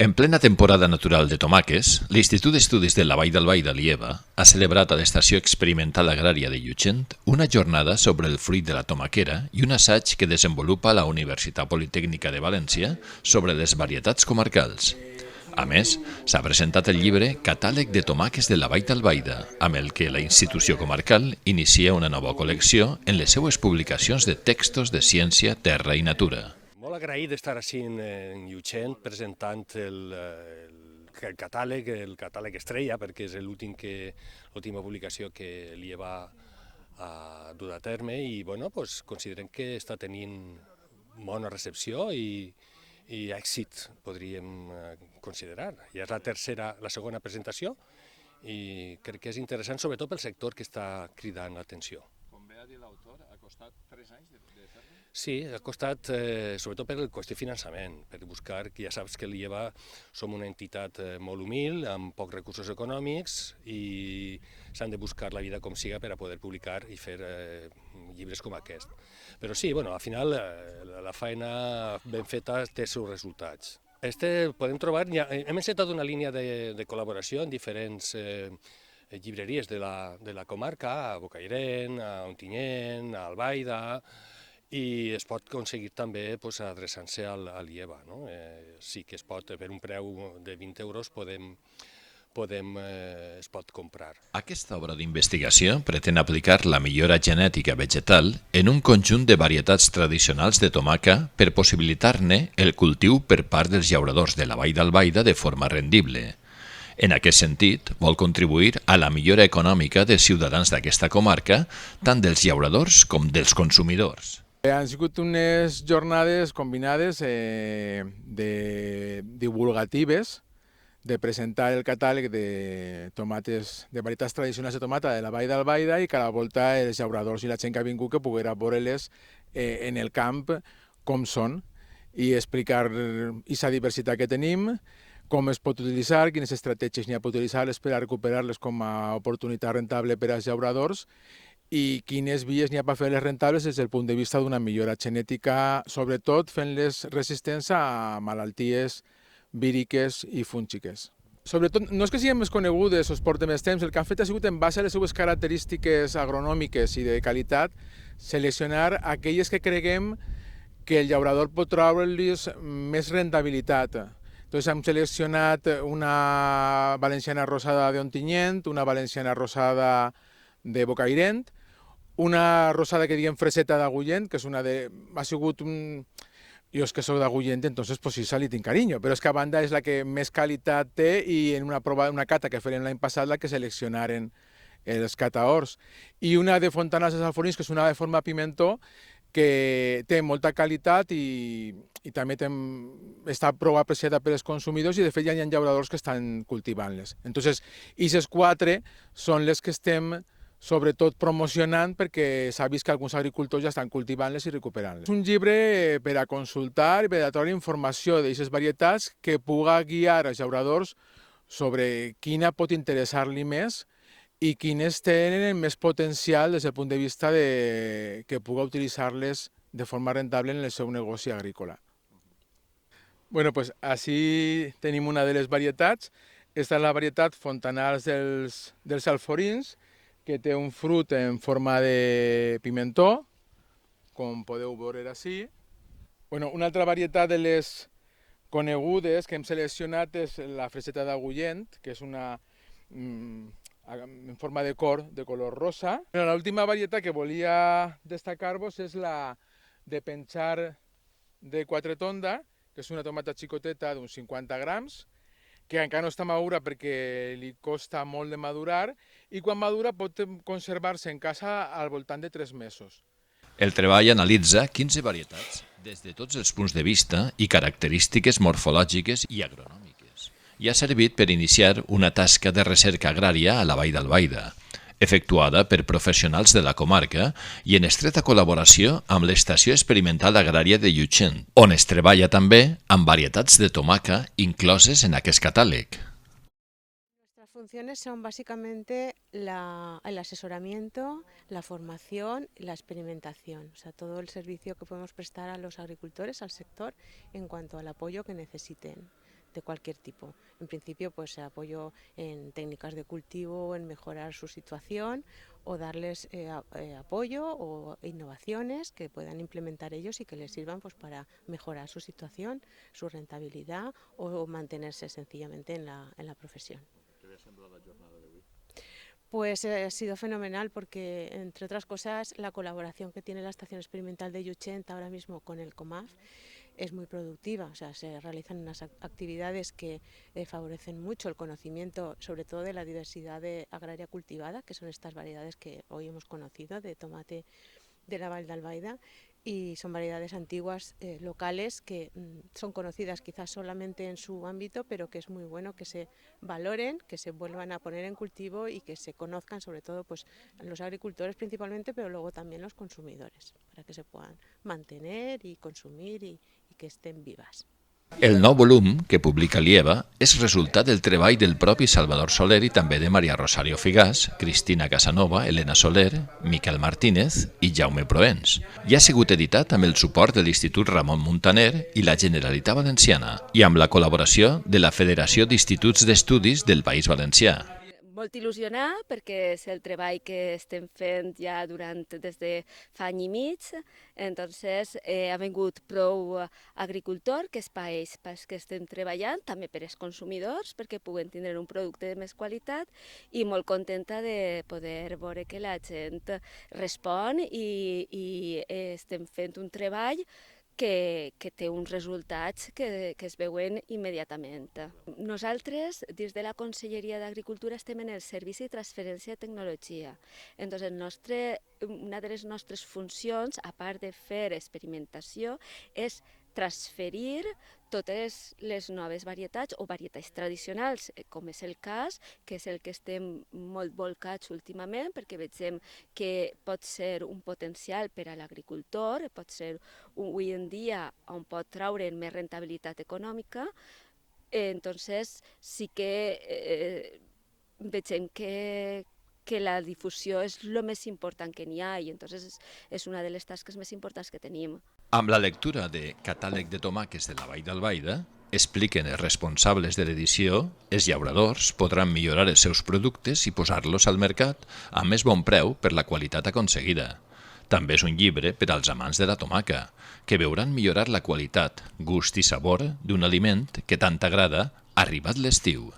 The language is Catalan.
En plena temporada natural de tomàquets, l'Institut d'Estudis de la Vall d'Albaida, Lieva, ha celebrat a l'Estació Experimental Agrària de Llutxent una jornada sobre el fruit de la tomaquera i un assaig que desenvolupa la Universitat Politècnica de València sobre les varietats comarcals. A més, s'ha presentat el llibre Catàleg de tomàquets de la Vall d'Albaida, amb el que la institució comarcal inicia una nova col·lecció en les seues publicacions de textos de ciència, terra i natura. Molt agraït d'estar així en Llutxent presentant el catàleg estrella, perquè és l'última publicació que l'IEVA ha dut a terme i considerem que està tenint bona recepció i èxit, podríem considerar. Ja és la segona presentació i crec que és interessant, sobretot pel sector que està cridant l'atenció. Com bé ha dit l'autor, ha costat 3 anys de fer-lo? Sí, ha costat, sobretot per el qüestió de finançament, per buscar, que ja saps que l'IEVA som una entitat molt humil, amb pocs recursos econòmics i s'han de buscar la vida com siga per a poder publicar i fer llibres com aquest. Però sí, al final la feina ben feta té els seus resultats. Podem trobar, hem encetat una línia de col·laboració en diferents llibreries de la comarca, a Bocairent, a Ontinyent, a Albaida, i es pot aconseguir també adreçant-se a l'IEVA. Sí que es pot, per un preu de 20 euros es pot comprar. Aquesta obra d'investigació pretén aplicar la millora genètica vegetal en un conjunt de varietats tradicionals de tomaca per possibilitar-ne el cultiu per part dels llauradors de la Vall d'Albaida de forma rendible. En aquest sentit, vol contribuir a la millora econòmica dels ciutadans d'aquesta comarca, tant dels llauradors com dels consumidors. Han sigut unes jornades combinades divulgatives de presentar el catàleg de tomates, de varietats tradicionals de tomata de la Vall d'Albaida i que a la volta els llauradors i la gent que ha vingut que poguera veure-les en el camp com són i explicar aquesta diversitat que tenim, com es pot utilitzar, quines estratègies n'hi ha per utilitzar-les per a recuperar-les com a oportunitat rentable per als llauradors i quines vies n'hi ha per fer-les rentables des del punt de vista d'una millora genètica, sobretot fent-les resistents a malalties víriques i fúngiques. Sobretot, no és que siguin més conegudes o es porten més temps, el que han fet ha sigut en base a les seves característiques agronòmiques i de qualitat, seleccionar aquelles que creguem que el llaurador pot treure-los més rentabilitat. Entonces hem seleccionat una valenciana rosada d'Ontinyent, una valenciana rosada de Bocairent, una rosada que diem freseta d'Agullent, que és ha sigut un... Jo és que soc d'Agullent, entonces pues sí, li tinc carinyo, però és que a banda és la que més qualitat té i en una cata que farem l'any passat la que seleccionaren els cataors. I una de Fontanals dels Alforins, que és una de forma pimentó, que té molta qualitat i també està prou apreciada per als consumidors i de fet ja hi ha llauradors que estan cultivant-les. Entonces, aquestes 4 són les que estem sobretot promocionant perquè s'ha vist que alguns agricultors ja estan cultivant-les i recuperant-les. És un llibre per a consultar i per a treure informació d'aquestes varietats que puga guiar els llauradors sobre quina pot interessar-li més i quines tenen més potencial des del punt de vista que puga utilitzar-les de forma rentable en el seu negoci agrícola. Bueno, pues així tenim una de les varietats. Esta és la varietat Fontanals dels Alforins, que té un fruit en forma de pimentó, com podeu veure així. Una altra varietat de les conegudes que hem seleccionat és la freseta d'Agullent, que és una en forma de cor, de color rosa. L'última varietat que volia destacar-vos és la de penchar de Quatretonda, que és una tomata xicoteta d'uns 50 grams, que encara no està madura perquè li costa molt de madurar i quan madura pot conservar-se en casa al voltant de 3 mesos. El treball analitza 15 varietats des de tots els punts de vista i característiques morfològiques i agronòmiques i ha servit per iniciar una tasca de recerca agrària a la Vall d'Albaida, efectuada per professionals de la comarca i en estreta col·laboració amb l'Estació Experimental Agrària de Llutxent, on es treballa també amb varietats de tomaca incloses en aquest catàleg. Nuestras funciones son básicamente el asesoramiento, la formación y la experimentación, o sea, todo el servicio que podemos prestar a los agricultores, al sector, en cuanto al apoyo que necesiten. de cualquier tipo. En principio, pues apoyo en técnicas de cultivo, en mejorar su situación o darles apoyo o innovaciones que puedan implementar ellos y que les sirvan pues para mejorar su situación, su rentabilidad o mantenerse sencillamente en la profesión. ¿Qué le ha sembrado la jornada de hoy? Pues ha sido fenomenal porque, entre otras cosas, la colaboración que tiene la Estación Experimental de Llutxent ahora mismo con el COMAF es muy productiva. O sea, se realizan unas actividades que favorecen mucho el conocimiento, sobre todo de la diversidad agraria cultivada, que son estas variedades que hoy hemos conocido de tomate de la Vall d'Albaida, y son variedades antiguas locales que son conocidas quizás solamente en su ámbito, pero que es muy bueno que se valoren, que se vuelvan a poner en cultivo y que se conozcan, sobre todo pues los agricultores principalmente, pero luego también los consumidores, para que se puedan mantener y consumir y que estén vivas. El nou volum que publica l'IEVA és resultat del treball del propi Salvador Soler i també de Maria Rosario Figàs, Cristina Casanova, Elena Soler, Miquel Martínez i Jaume Proens. I ha sigut editat amb el suport de l'Institut Ramon Muntaner i la Generalitat Valenciana i amb la col·laboració de la Federació d'Instituts d'Estudis del País Valencià. Molt il·lusionar perquè és el treball que estem fent ja des de fa any i mig. Entonces ha vingut prou agricultor, que és per ells pels que estem treballant, també per als consumidors, perquè puguen tindre un producte de més qualitat, i molt contenta de poder veure que la gent respon i estem fent un treball que té uns resultats que es veuen immediatament. Nosaltres, dins de la Conselleria d'Agricultura, estem en el Servici de Transferència de Tecnologia. Entonces, una de les nostres funcions, a part de fer experimentació, és transferir totes les noves varietats o varietats tradicionals, com és el cas, que és el que estem molt volcats últimament, perquè veiem que pot ser un potencial per a l'agricultor, pot ser avui en dia on pot traure més rentabilitat econòmica. Entonces sí que veiem que la difusió és el més important que n'hi ha i entonces és una de les tasques més importants que tenim. Amb la lectura de Catàleg de tomàquets de la Vall d'Albaida, expliquen els responsables de l'edició, els llauradors podran millorar els seus productes i posar-los al mercat a més bon preu per la qualitat aconseguida. També és un llibre per als amants de la tomaca, que veuran millorar la qualitat, gust i sabor d'un aliment que tant agrada arribat l'estiu.